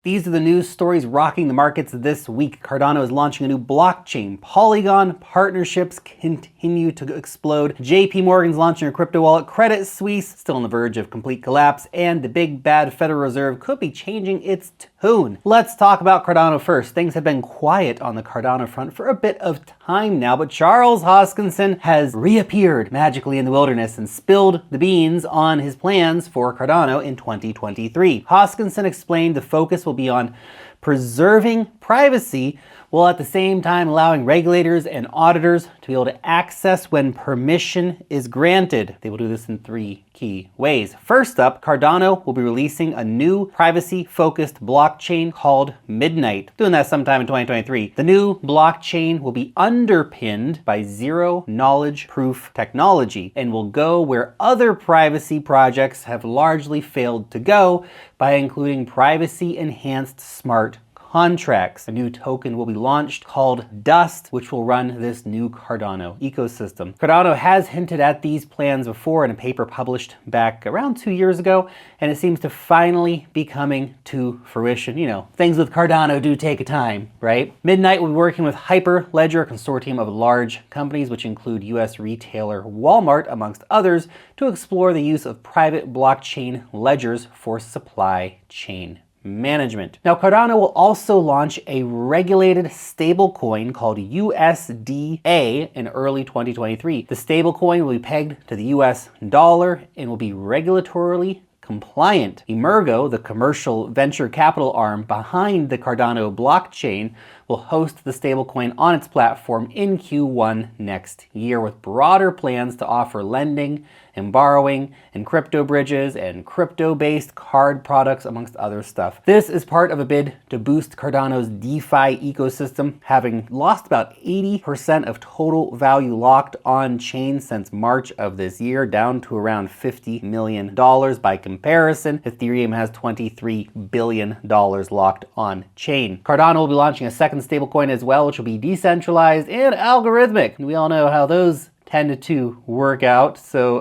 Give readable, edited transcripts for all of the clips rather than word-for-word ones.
These are the news stories rocking the markets this week. Cardano is launching a new blockchain. Polygon partnerships continue to explode. JP Morgan's launching a crypto wallet. Credit Suisse still on the verge of complete collapse. And the big bad Federal Reserve could be changing its tune. Let's talk about Cardano first. Things have been quiet on the Cardano front for a bit of time now, but Charles Hoskinson has reappeared magically in the wilderness and spilled the beans on his plans for Cardano in 2023. Hoskinson explained the focus will be on preserving privacy while at the same time allowing regulators and auditors to be able to access when permission is granted. They will do this in three key ways. First up, Cardano will be releasing a new privacy-focused blockchain called Midnight. Doing that sometime in 2023. The new blockchain will be underpinned by zero-knowledge proof technology and will go where other privacy projects have largely failed to go by including privacy-enhanced smart contracts. A new token will be launched called Dust, which will run this new Cardano ecosystem. Cardano has hinted at these plans before in a paper published back around 2 years ago, and it seems to finally be coming to fruition. You know, things with Cardano do take a time, right? Midnight will be working with Hyperledger, a consortium of large companies, which include US retailer Walmart, amongst others, to explore the use of private blockchain ledgers for supply chain management. Now, Cardano will also launch a regulated stablecoin called USDA in early 2023. The stablecoin will be pegged to the US dollar and will be regulatorily compliant. Emergo, the commercial venture capital arm behind the Cardano blockchain, will host the stablecoin on its platform in Q1 next year, with broader plans to offer lending and borrowing and crypto bridges and crypto-based card products, amongst other stuff. This is part of a bid to boost Cardano's DeFi ecosystem, having lost about 80% of total value locked on chain since March of this year, down to around $50 million. By comparison, Ethereum has $23 billion locked on chain. Cardano will be launching a second stablecoin as well, which will be decentralized and algorithmic. We all know how those tended to work out, so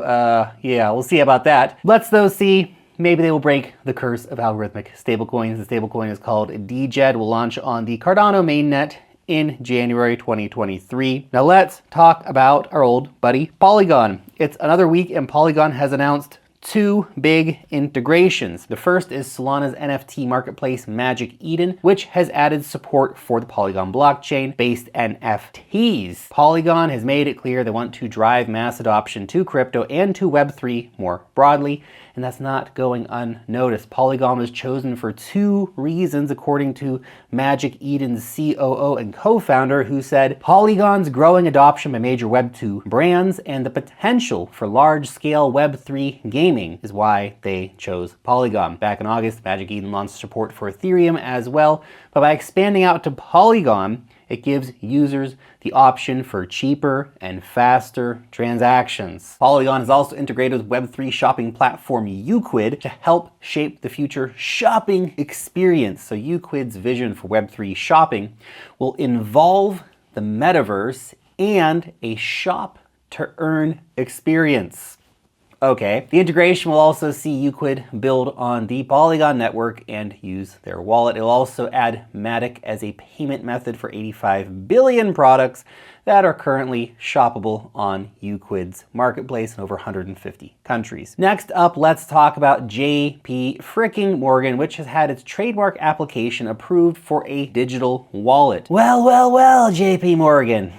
yeah, we'll see about that. Let's though see, maybe they will break the curse of algorithmic stablecoins. The stablecoin is called DJED, will launch on the Cardano mainnet in January 2023. Now let's talk about our old buddy Polygon. It's another week and Polygon has announced two big integrations. The first is Solana's NFT marketplace Magic Eden, which has added support for the Polygon blockchain-based NFTs. Polygon has made it clear they want to drive mass adoption to crypto and to Web3 more broadly, and that's not going unnoticed. Polygon was chosen for two reasons, according to Magic Eden's COO and co-founder, who said Polygon's growing adoption by major Web2 brands and the potential for large-scale Web3 gaming is why they chose Polygon. Back in August, Magic Eden launched support for Ethereum as well, but by expanding out to Polygon, it gives users the option for cheaper and faster transactions. Polygon is also integrated with Web3 shopping platform Uquid to help shape the future shopping experience. So Uquid's vision for Web3 shopping will involve the metaverse and a shop-to-earn experience. Okay, the integration will also see Uquid build on the Polygon network and use their wallet. It will also add Matic as a payment method for 85 billion products that are currently shoppable on Uquid's marketplace in over 150 countries. Next up, let's talk about JP freaking Morgan, which has had its trademark application approved for a digital wallet. Well, JP Morgan.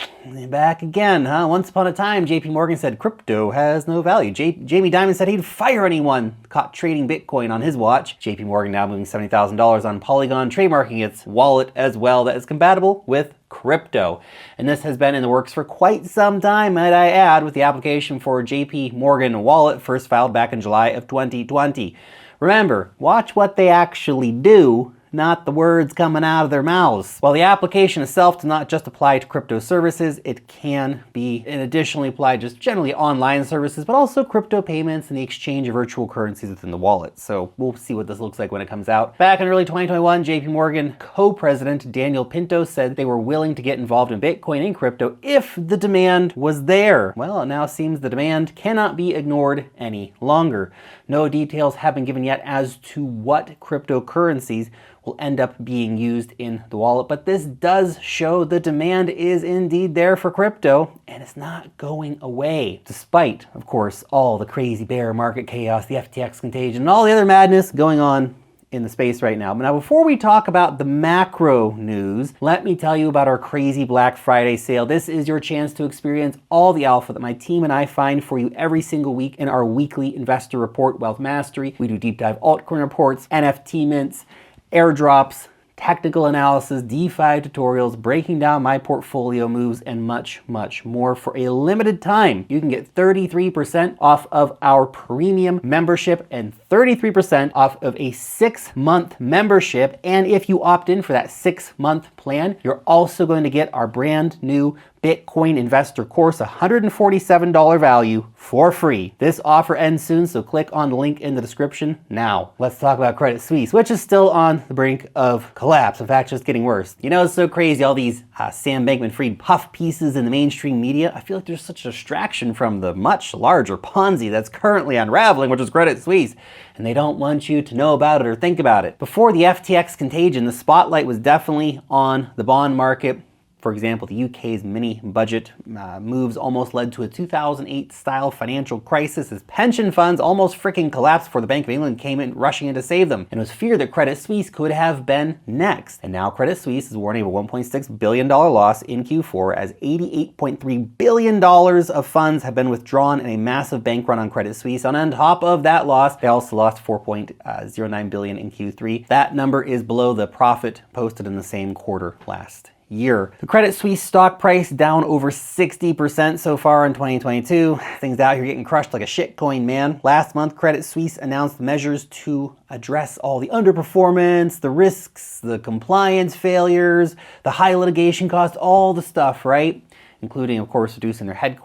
Back again, huh? Once upon a time, JP Morgan said crypto has no value. Jamie Dimon said he'd fire anyone caught trading Bitcoin on his watch. JP Morgan now moving $70,000 on Polygon, trademarking its wallet as well that is compatible with crypto. And this has been in the works for quite some time, might I add, with the application for JP Morgan wallet first filed back in July of 2020. Remember, watch what they actually do, not the words coming out of their mouths. While the application itself does not just apply to crypto services, it can be and additionally apply just generally online services, but also crypto payments and the exchange of virtual currencies within the wallet. So we'll see what this looks like when it comes out. Back in early 2021, JP Morgan co-president Daniel Pinto said they were willing to get involved in Bitcoin and crypto if the demand was there. Well, it now seems the demand cannot be ignored any longer. No details have been given yet as to what cryptocurrencies will end up being used in the wallet, but this does show the demand is indeed there for crypto, and it's not going away, despite, of course, all the crazy bear market chaos, the FTX contagion, and all the other madness going on in the space right now. But now, before we talk about the macro news, let me tell you about our crazy Black Friday sale. This is your chance to experience all the alpha that my team and I find for you every single week in our weekly investor report, Wealth Mastery. We do deep dive altcoin reports, NFT mints, airdrops, technical analysis, DeFi tutorials, breaking down my portfolio moves, and much, much more. For a limited time, you can get 33% off of our premium membership and 33% off of a 6-month membership. And if you opt in for that 6-month plan, you're also going to get our brand new Bitcoin investor course, $147 value for free. This offer ends soon, so click on the link in the description now. Let's talk about Credit Suisse, which is still on the brink of collapse. In fact, just getting worse. You know, it's so crazy, all these Sam Bankman-Fried puff pieces in the mainstream media. I feel like there's such a distraction from the much larger Ponzi that's currently unraveling, which is Credit Suisse, and they don't want you to know about it or think about it. Before the FTX contagion, the spotlight was definitely on the bond market. For example, the UK's mini budget moves almost led to a 2008 style financial crisis as pension funds almost freaking collapsed before the Bank of England came in rushing in to save them. And it was feared that Credit Suisse could have been next. And now Credit Suisse is warning of a $1.6 billion loss in Q4 as $88.3 billion of funds have been withdrawn in a massive bank run on Credit Suisse. And on top of that loss, they also lost $4.09 billion in Q3. That number is below the profit posted in the same quarter last year. The Credit Suisse stock price down over 60% so far in 2022. Things out here getting crushed like a shitcoin, man. Last month, Credit Suisse announced measures to address all the underperformance, the risks, the compliance failures, the high litigation costs, all the stuff, right? Including, of course, reducing their head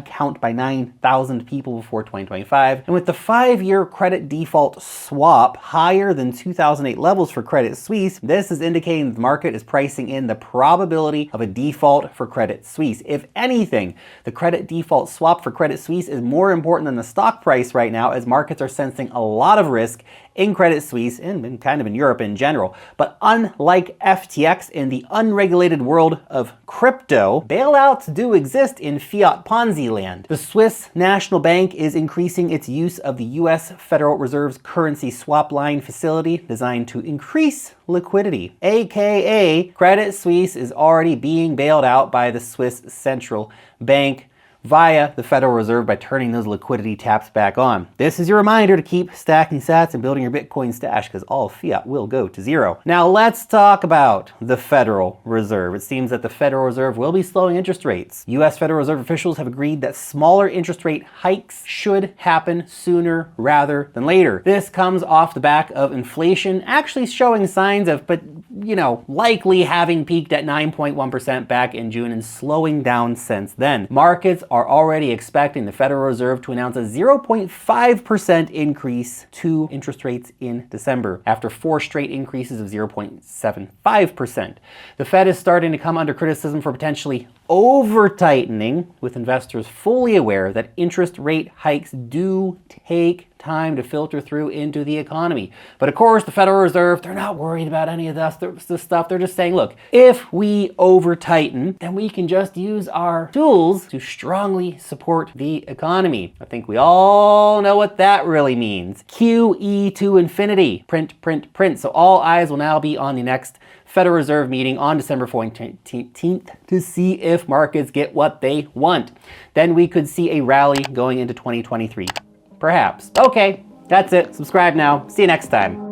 count by 9,000 people before 2025. And with the 5-year credit default swap higher than 2008 levels for Credit Suisse, this is indicating that the market is pricing in the probability of a default for Credit Suisse. If anything, the credit default swap for Credit Suisse is more important than the stock price right now, as markets are sensing a lot of risk in Credit Suisse and kind of in Europe in general. But unlike FTX, in the unregulated world of crypto, bailouts do exist in fiat Ponzi land. The Swiss National Bank is increasing its use of the US Federal Reserve's currency swap line facility designed to increase liquidity. AKA, Credit Suisse is already being bailed out by the Swiss Central Bank via the Federal Reserve by turning those liquidity taps back on. This is your reminder to keep stacking sats and building your Bitcoin stash, because all fiat will go to zero. Now let's talk about the Federal Reserve. It seems that the Federal Reserve will be slowing interest rates. US Federal Reserve officials have agreed that smaller interest rate hikes should happen sooner rather than later. This comes off the back of inflation actually showing signs of, likely having peaked at 9.1% back in June and slowing down since then. Markets are already expecting the Federal Reserve to announce a 0.5% increase to interest rates in December, after 4 straight increases of 0.75%. The Fed is starting to come under criticism for potentially over-tightening, with investors fully aware that interest rate hikes do take time to filter through into the economy. But of course, the Federal Reserve, they're not worried about any of this stuff. They're just saying, look, if we over-tighten, then we can just use our tools to strongly support the economy. I think we all know what that really means. QE to infinity. Print, print, print. So all eyes will now be on the next Federal Reserve meeting on December 14th to see if markets get what they want. Then we could see a rally going into 2023. Perhaps. Okay, that's it. Subscribe now. See you next time.